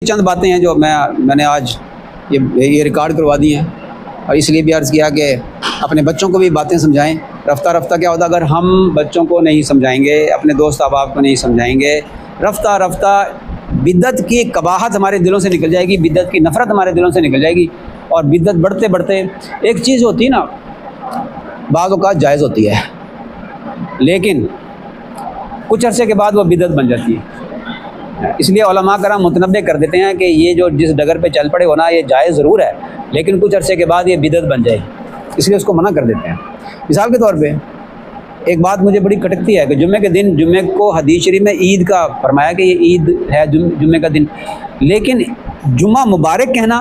चंद बातें हैं जो मैंने आज ये रिकॉर्ड करवा दी हैं और इसलिए भी अर्ज़ किया कि अपने बच्चों को भी बातें समझाएं। रफ्ता रफ्ता क्या होता है, अगर हम बच्चों को नहीं समझाएंगे, अपने दोस्त अहबाब को नहीं समझाएंगे, रफ्ता रफ्ता बिद्दत की कबाहत हमारे दिलों से निकल जाएगी, बिद्दत की नफ़रत हमारे दिलों से निकल जाएगी। और बिद्दत बढ़ते बढ़ते एक चीज़ होती है ना, बाज़ औक़ात जायज़ होती है लेकिन कुछ अरसे के बाद वह बिद्दत बन जाती है। इसलिए उलमा कराम मुतनब्बे कर देते हैं कि ये जो जिस डगर पे चल पड़े हो ना, ये जायज़ ज़रूर है लेकिन कुछ अरसे के बाद ये बिद्दत बन जाएगी, इसलिए उसको मना कर देते हैं। मिसाल के तौर पे एक बात मुझे बड़ी खटकती है कि जुम्मे के दिन, जुम्मे को हदीस शरीफ में ईद का फरमाया कि ये ईद है जुम्मे का दिन, लेकिन जुम्मा मुबारक कहना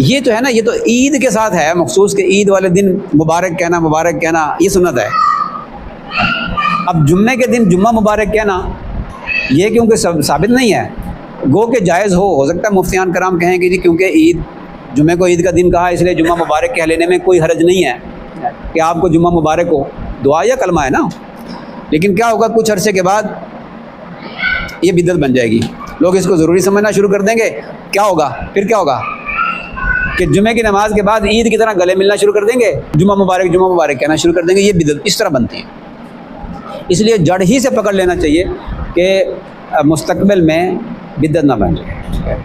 ये तो है ना, ये तो ईद के साथ है मखसूस के ईद वाले दिन मुबारक कहना ये सुन्नत है। अब जुम्मे के दिन जुम्मा मुबारक कहना ये क्योंकि साबित नहीं है, गो के जायज़ हो सकता है मुफ्तियान कराम कहें कि जी क्योंकि ईद, जुम्मे को ईद का दिन कहा इसलिए जुम्मा मुबारक कह लेने में कोई हरज नहीं है कि आपको जुम्मा मुबारक हो, दुआ या कलमा है ना। लेकिन क्या होगा, कुछ अरसे के बाद ये बिद्दत बन जाएगी, लोग इसको ज़रूरी समझना शुरू कर देंगे। क्या होगा फिर, क्या होगा कि जुम्मे की नमाज के बाद ईद की तरह गले मिलना शुरू कर देंगे, जुम्मा मुबारक कहना शुरू कर देंगे। ये बिद्दत इस तरह बनती है। इसलिए जड़ ही से पकड़ लेना चाहिए कि मुस्तकबिल में बिद्दत ना बन जाए।